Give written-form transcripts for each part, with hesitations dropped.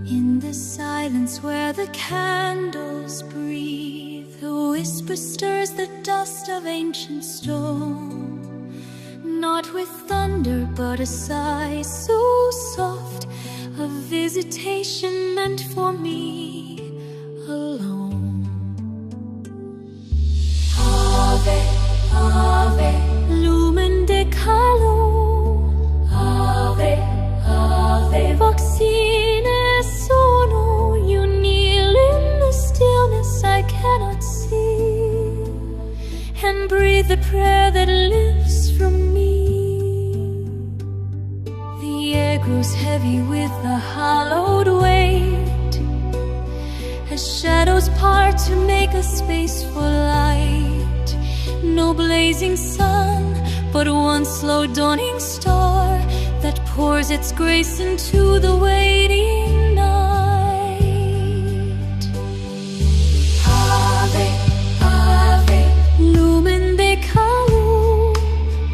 In the silence where the candles breathe, a whisper stirs the dust of ancient stone. Not with thunder, but a sigh so soft, a visitation meant for me alone. Ave, Ave, lumen de calo. Ave, Ave, voxine sono. You kneel in the stillness I cannot see, and breathe the prayer that lives from me. The air grows heavy with the hallowed weight, as shadows part to make a space for light. No blazing sun, but one slow dawning star that pours its grace into the waiting night. Ave, Ave, lumen de calo.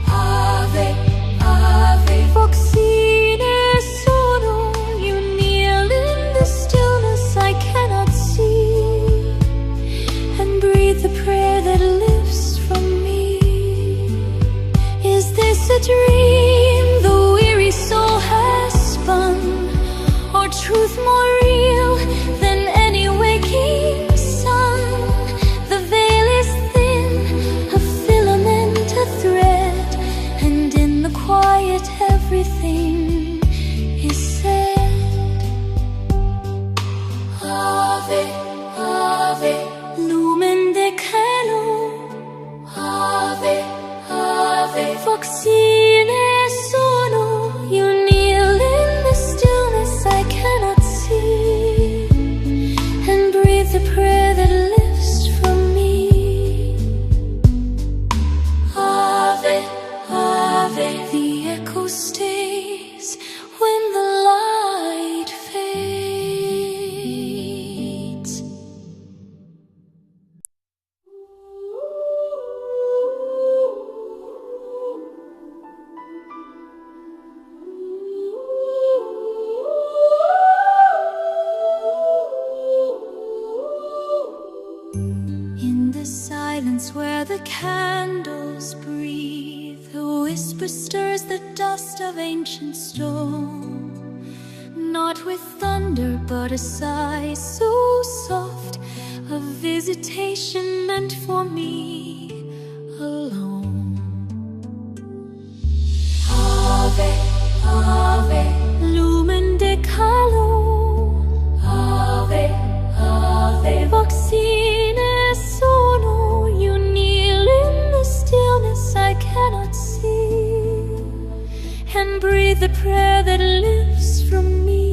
Ave, Ave, voxine sono. You kneel in the stillness I cannot see, and breathe the prayer that lives from me. Is this a dream the weary soul has spun, or truth more real than any waking sun? The veil is thin, a filament, a thread, and in the quiet everything is said. Ave, Ave, lumen de calo. Ave, Ave, voxine sono. You kneel in the stillness I cannot see, and breathe the prayer that lives from me. Ave, Ave, the echo stays when the light fades. In the silence where the candles breathe, a whisper stirs the dust of ancient stone. Not with thunder, but a sigh so soft, a visitation meant for me alone. Ave, Ave, lumen de calo. Ave, Ave, voxine sono. You kneel in the stillness I cannot see, and breathe the prayer that lives from me.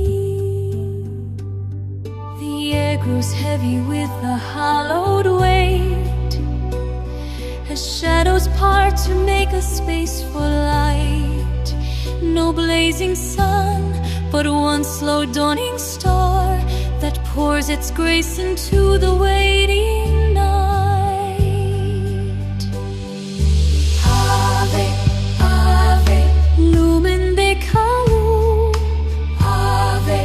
The air grows heavy with the hallowed weight, as shadows part to make a space for light. No blazing sun, but one slow dawning star that pours its grace into the waiting night. Ave, Ave, lumen de calo. Ave,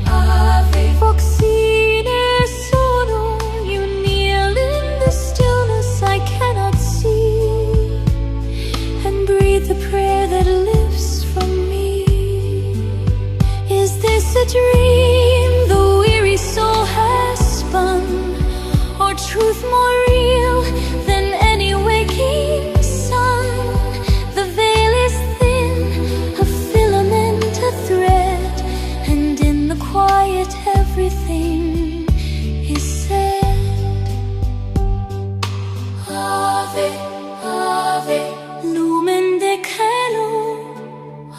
Ave, voxine sono. You kneel in the stillness I cannot see, and breathe the prayer that lives from me. Is this a dream the weary soul has spun, or truth more real than any waking sun? The veil is thin, a filament, a thread, and in the quiet everything is said. Ave, Ave, lumen de calo.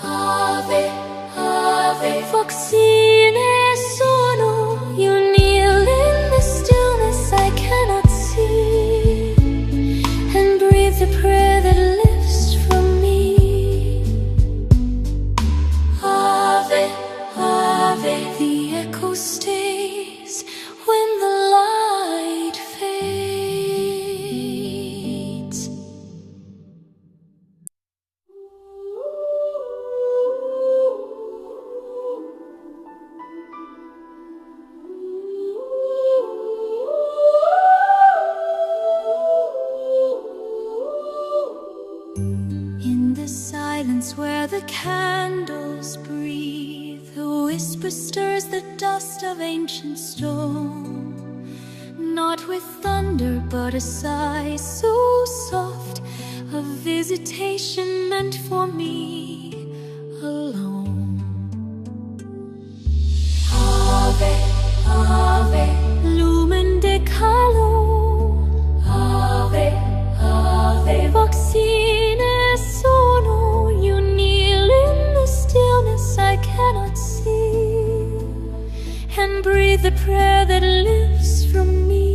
Ave, Ave, voxine sono. You kneel in the stillness I cannot see, and breathe the prayer that lives from me. Ave, Ave, the echo stays when the light fades. candles breathe, a whisper stirs the dust of ancient stone. Not with thunder, but a sigh so soft, a visitation meant for me alone. Ave, Ave, lumen de calo. Ave, Ave, vaccine sono. You kneel in the stillness I cannot see, and breathe the prayer that lives from me.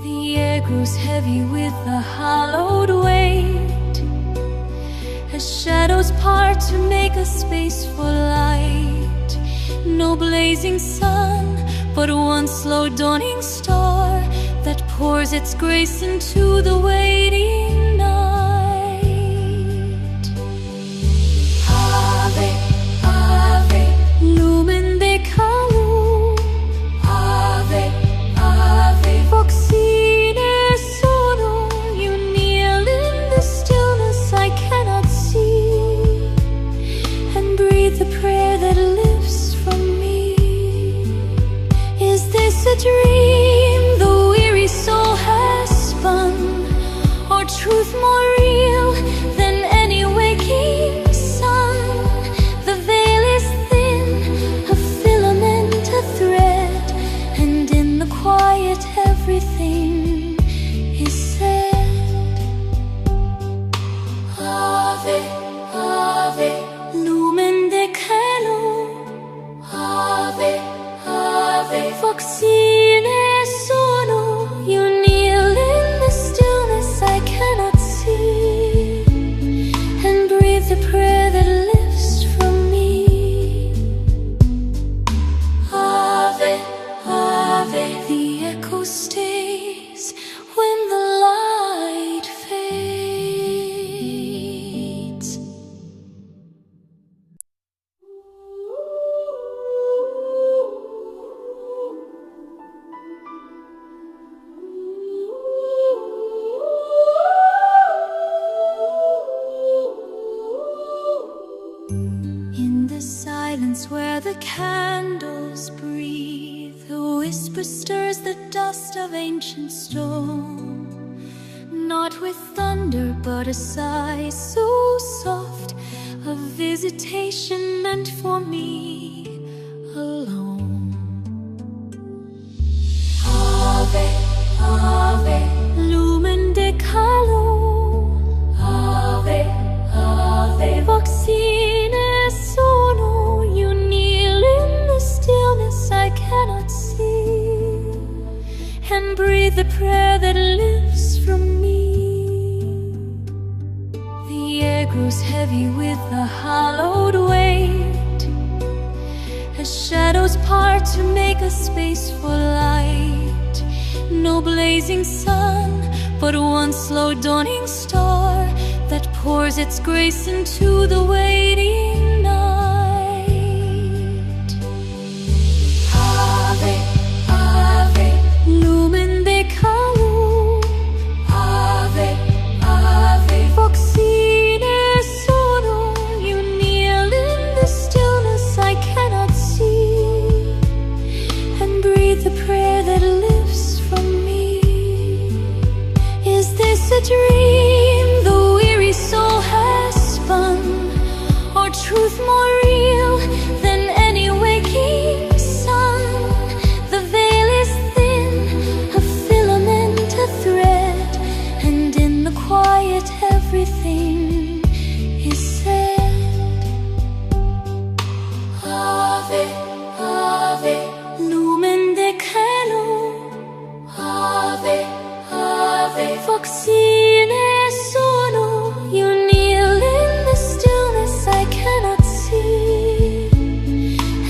The air grows heavy with a hallowed weight, as shadows part to make a space for light. No blazing sun, but one slow dawning star that pours its grace into the waiting night. Ave, Ave, lumen de calo. Ave, Ave, vaccine sono. You kneel in the stillness I cannot see, and breathe the prayer that lives from me. Is this a dream the weary soul has spun, or truth more real than any waking sun? The veil is thin, a filament, a thread, and in the quiet everything is said. Ave, Ave, lumen de calo. Ave, Ave, vaccine sono. You kneel in the stillness I cannot see, and breathe the prayer that lives from me. Ave, Ave, the echo stays when the light fades. In the silence where the candles breathe, a whisper stirs the dust of ancient stone. Not with thunder, but a sigh so soft, a visitation meant for me alone. Ave, Ave, lumen de calo. Ave, Ave, vaccine sono. You kneel in the stillness I cannot see, and breathe the prayer that lives from me. The air grows heavy with a hallowed weight, as shadows part to make a space for light. No blazing sun, but one slow dawning star that pours its grace into the waiting night. Ave, Ave, lumen de calo. Ave, Ave, vaccine sono. You kneel in the stillness I cannot see, and breathe the prayer that lives from me. Is this a dream the weary soul has spun, or truth more real than any waking sun? The veil is thin, a filament, a thread, and in the quiet everything is said. Ave, Ave, lumen de calo. Ave, Ave, vaccine sono. You kneel in the stillness I cannot see,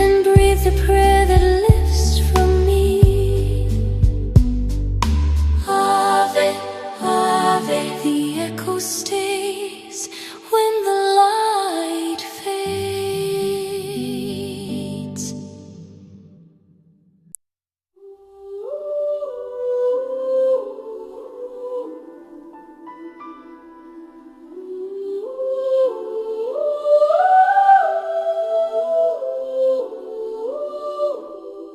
and breathe the prayer that lives from me. Ave, Ave, the echo stays when the light fades.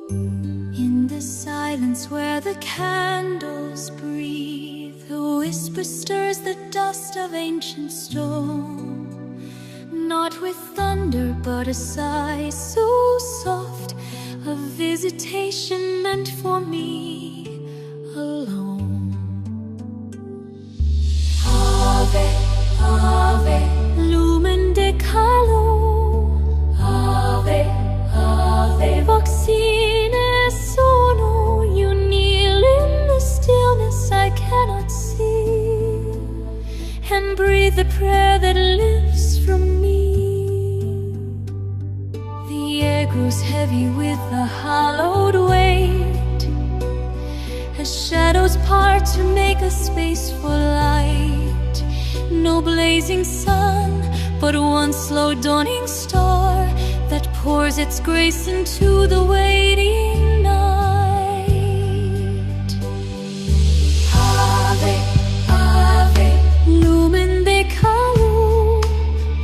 In the silence where the candles breathe, a whisper stirs the dust of ancient stone. Not with thunder, but a sigh so soft, a visitation meant for me alone. Ave, Ave, lumen de calo. Ave, Ave, voxine sono. You kneel in the stillness I cannot see, and breathe the prayer that lives from me. The air grows heavy with a hallowed weight, as shadows part to make a space for light. No blazing sun, but one slow dawning star that pours its grace into the waiting night. Ave, Ave, lumen de calo.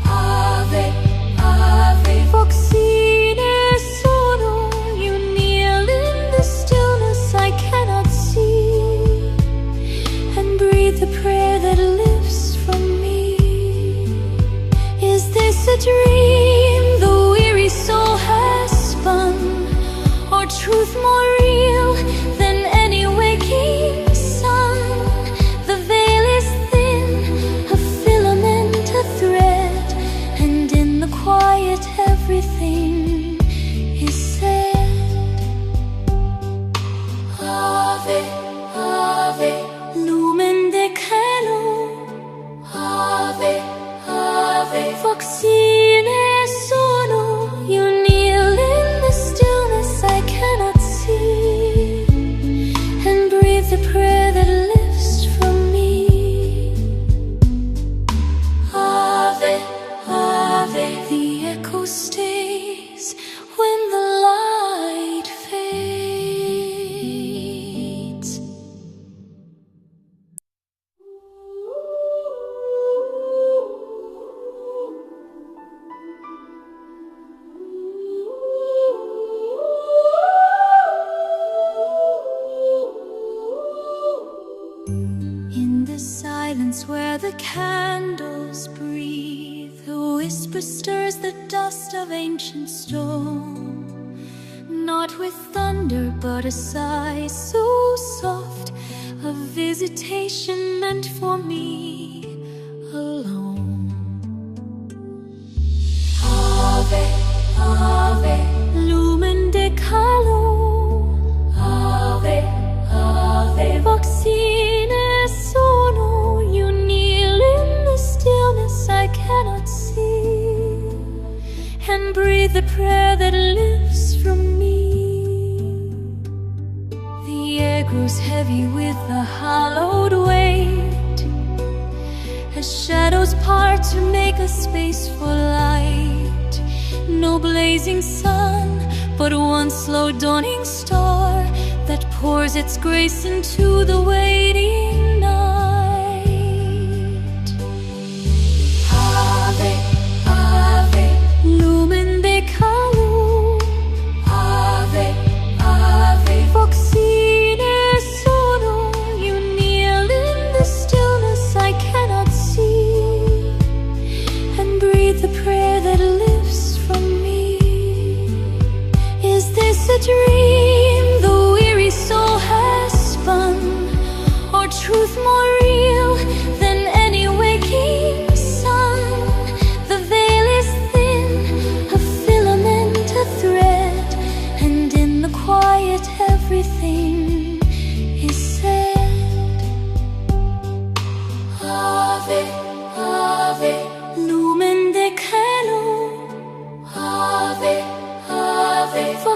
Ave, Ave, voxine sono. You kneel in the stillness I cannot see, and breathe the prayer that lives from me. Is this a dream the weary soul has spun, or truth more real than any waking sun? The veil is thin, a filament, a thread, and in the quiet everything is said. Ave, Ave, lumen de calo. Ave, Ave, voxine sono. You kneel in the stillness I cannot see, and breathe the prayer that lives from me. Ave, Ave, the echo stays when the light fades. In the silence where the candles breathe, a whisper stirs the dust of ancient stone. Not with thunder, but a sigh so soft, a visitation meant for me alone. Ave, Ave, lumen de calo. Ave, Ave, voxine sono. You kneel in the stillness I cannot see, and breathe the prayer that lives from me. The air grows heavy with a hallowed weight, as shadows part to make a space for light. No blazing sun, but one slow dawning star that pours its grace into the waiting night. Ave, Ave, lumen de calo. Ave, Ave, voxine sono. You kneel in the stillness I cannot see, and breathe the prayer that lives from me. Is this a dream the weary soul has spun, or truth more